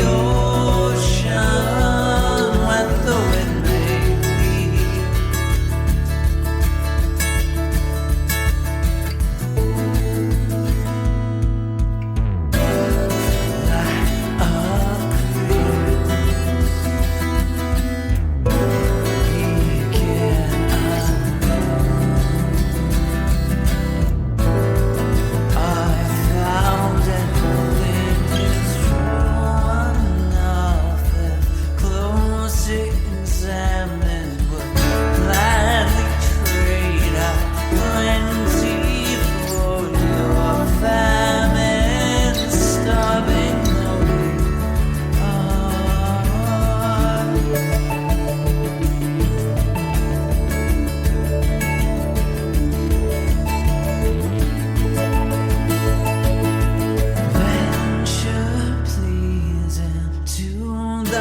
ocean, what the wind may lead. Light up venture, please, into the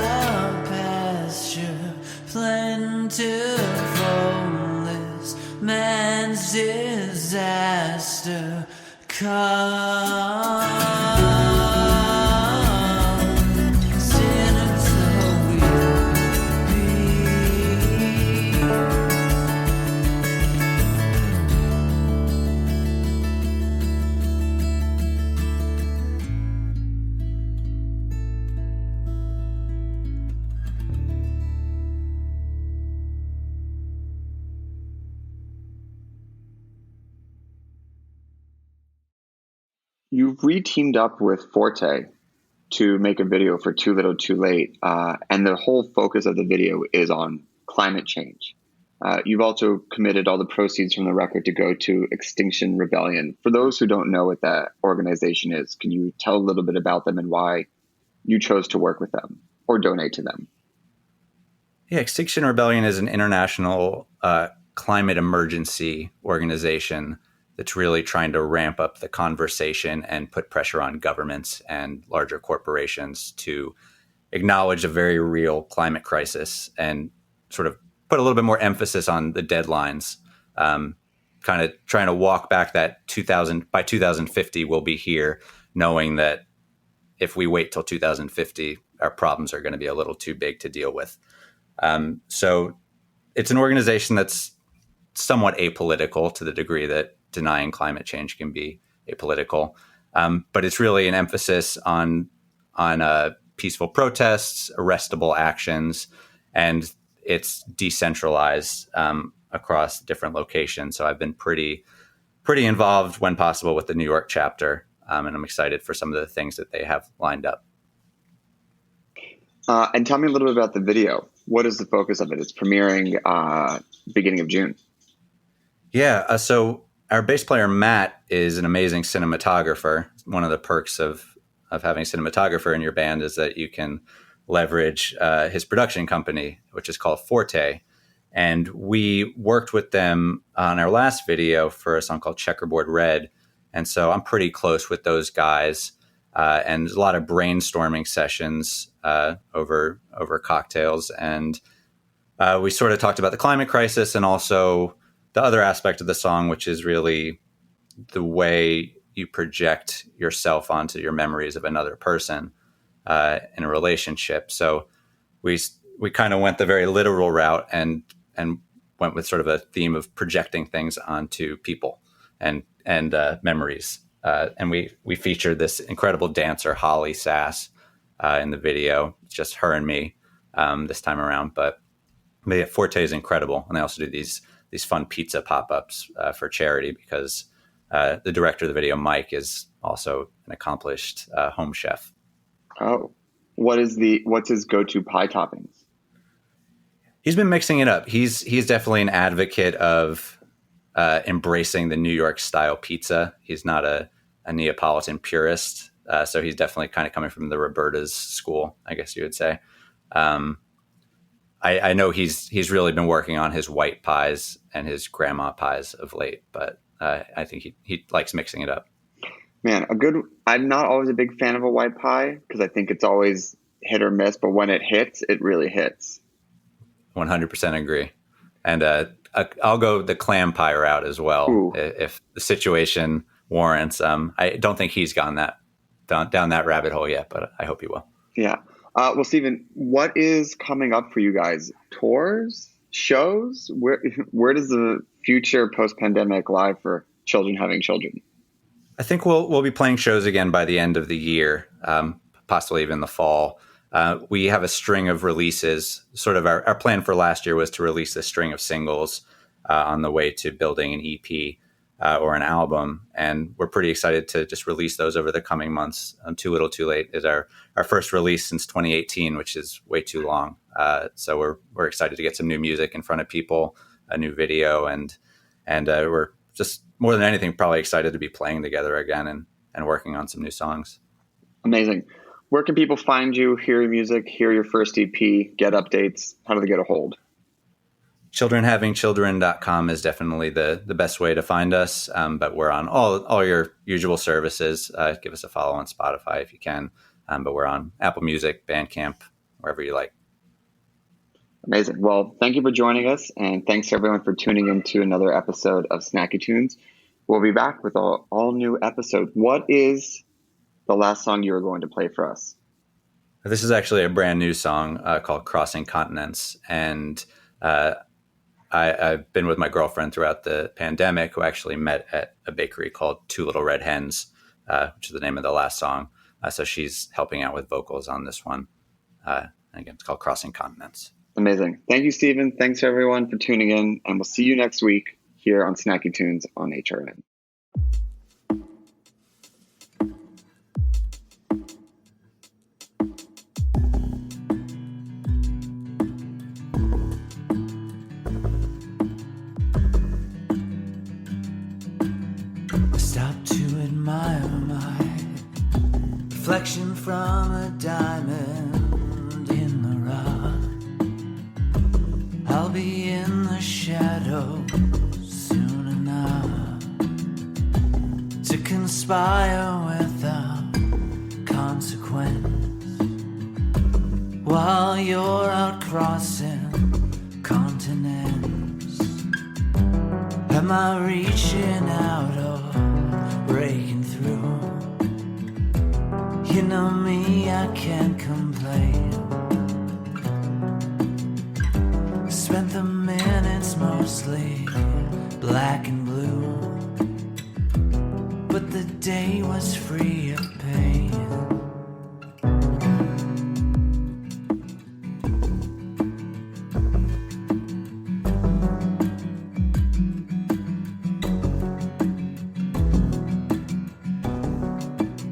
pasture, plentifulness, man's disaster. Come, sinners, though we be. You've re-teamed up with Forte to make a video for Too Little Too Late, and the whole focus of the video is on climate change. You've also committed all the proceeds from the record to go to Extinction Rebellion. For those who don't know what that organization is, can you tell a little bit about them and why you chose to work with them or donate to them? Yeah, Extinction Rebellion is an international climate emergency organization that's really trying to ramp up the conversation and put pressure on governments and larger corporations to acknowledge a very real climate crisis and sort of put a little bit more emphasis on the deadlines, kind of trying to walk back that by 2050 we'll be here, knowing that if we wait till 2050, our problems are going to be a little too big to deal with. So it's an organization that's somewhat apolitical to the degree that denying climate change can be apolitical. But it's really an emphasis on peaceful protests, arrestable actions, and it's decentralized across different locations. So I've been pretty involved when possible with the New York chapter, and I'm excited for some of the things that they have lined up. And tell me a little bit about the video. What is the focus of it? It's premiering beginning of June. Yeah. So our bass player, Matt, is an amazing cinematographer. One of the perks of having a cinematographer in your band is that you can leverage his production company, which is called Forte. And we worked with them on our last video for a song called Checkerboard Red. And so I'm pretty close with those guys. And a lot of brainstorming sessions over cocktails. And we sort of talked about the climate crisis and also the other aspect of the song, which is really the way you project yourself onto your memories of another person in a relationship. So we kind of went the very literal route and went with sort of a theme of projecting things onto people and memories. And we featured this incredible dancer, Holly Sass, in the video. It's just her and me this time around. But Forte is incredible. And they also do these fun pizza pop-ups for charity because the director of the video, Mike, is also an accomplished home chef. Oh, what's his go-to pie toppings? He's been mixing it up. He's definitely an advocate of embracing the New York style pizza. He's not a Neapolitan purist. So he's definitely kind of coming from the Roberta's school, I guess you would say. I know he's really been working on his white pies and his grandma pies of late, but I think he likes mixing it up. Man, I'm not always a big fan of a white pie because I think it's always hit or miss, but when it hits, it really hits. 100% agree. And I'll go the clam pie route as well. Ooh. If the situation warrants. I don't think he's gone down that rabbit hole yet, but I hope he will. Yeah. Well, Stephen, what is coming up for you guys? Tours? Shows? Where does the future post-pandemic lie for Children Having Children? I think we'll be playing shows again by the end of the year, possibly even the fall. We have a string of releases. Sort of our plan for last year was to release a string of singles on the way to building an EP or an album. And we're pretty excited to just release those over the coming months. Too Little Too Late is our first release since 2018, which is way too long. So we're excited to get some new music in front of people, a new video, and we're just more than anything probably excited to be playing together again and working on some new songs. Amazing. Where can people find you, hear your music, hear your first EP, get updates? How do they get a hold? childrenhavingchildren.com is definitely the best way to find us. But we're on all your usual services. Give us a follow on Spotify if you can. But we're on Apple Music, Bandcamp, wherever you like. Amazing. Well, thank you for joining us. And thanks to everyone for tuning in to another episode of Snacky Tunes. We'll be back with an all new episode. What is the last song you are going to play for us? This is actually a brand new song called Crossing Continents. And I've been with my girlfriend throughout the pandemic, who actually met at a bakery called Two Little Red Hens, which is the name of the last song. So she's helping out with vocals on this one. And again, it's called Crossing Continents. Amazing. Thank you, Stephen. Thanks, everyone, for tuning in. And we'll see you next week here on Snacky Tunes on HRN. Stop to admire my reflection from a diamond in the rough. I'll be in the shadows soon enough to conspire without consequence while you're out crossing continents. Am I reaching out or breaking through? You know me, I can't complain. Spent the minutes mostly black and blue, but the day was free of pain.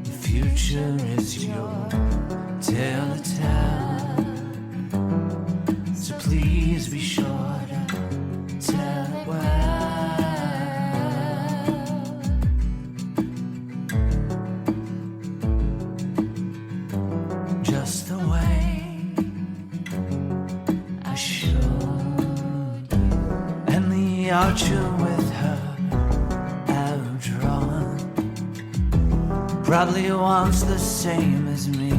The future is your tale to tell, so please be sure to tell it well. archer with her arrow drawn, probably wants the same as me.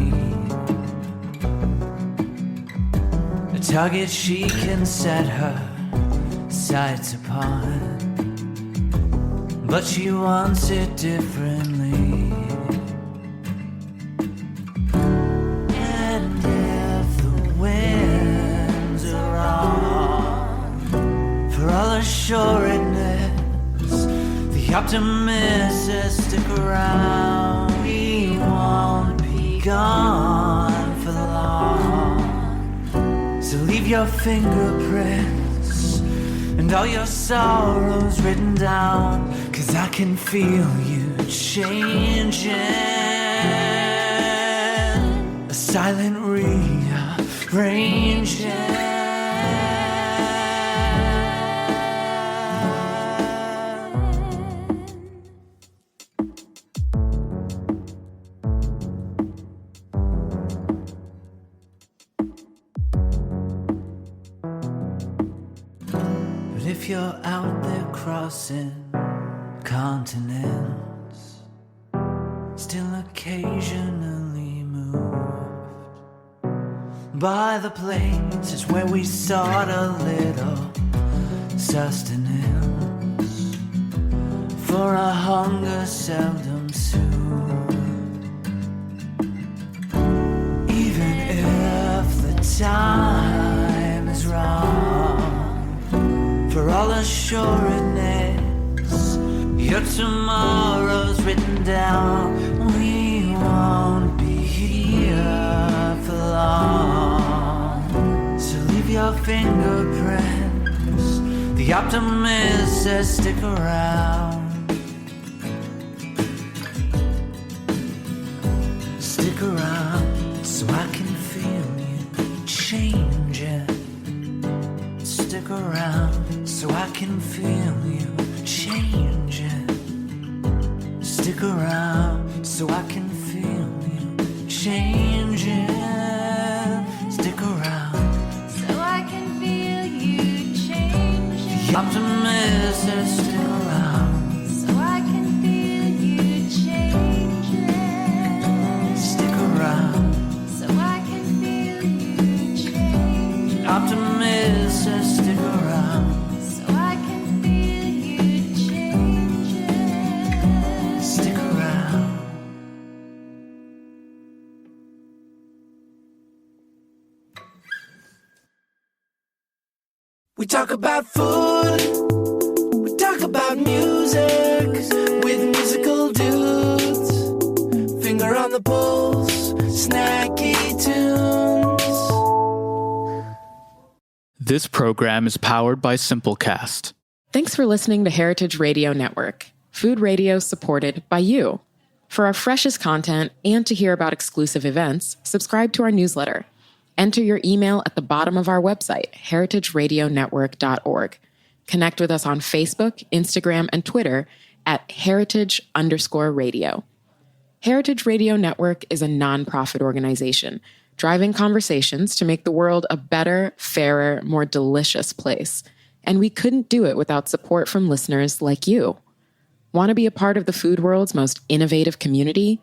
A target she can set her sights upon, but she wants it differently. And if the winds are on, for all assuredness, the optimist says stick around. We won't be gone for long, so leave your fingerprints and all your sorrows written down, 'cause I can feel you changing. A silent rearranging. But if you're out there crossing continents, still occasionally moved by the places where we sought a little sustenance, for a hunger seldom soothed. Even if the time is wrong, for all assuredness, your tomorrow's written down. We won't be here for long, so leave your fingerprints. The optimist says stick around. Stick around so I can feel you changing. Stick around so I can feel you changing. Stick around so I can feel you changing. Stick around So I can feel you changing. the optimist says stick around. So I can feel you changing. Stick around. So I can feel you changing. Optimist says stick around. So I can feel you changing. Stick around. We talk about food, we talk about music with musical dudes. Finger on the pulse, snacky tunes. This program is powered by Simplecast. Thanks for listening to Heritage Radio Network, food radio supported by you. For our freshest content and to hear about exclusive events, subscribe to our newsletter. Enter your email at the bottom of our website, heritageradionetwork.org. Connect with us on Facebook, Instagram, and Twitter at heritage_radio. Heritage Radio Network is a nonprofit organization driving conversations to make the world a better, fairer, more delicious place. And we couldn't do it without support from listeners like you. Want to be a part of the food world's most innovative community?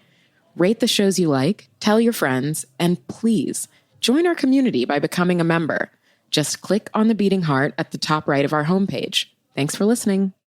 Rate the shows you like, tell your friends, and please join our community by becoming a member. Just click on the beating heart at the top right of our homepage. Thanks for listening.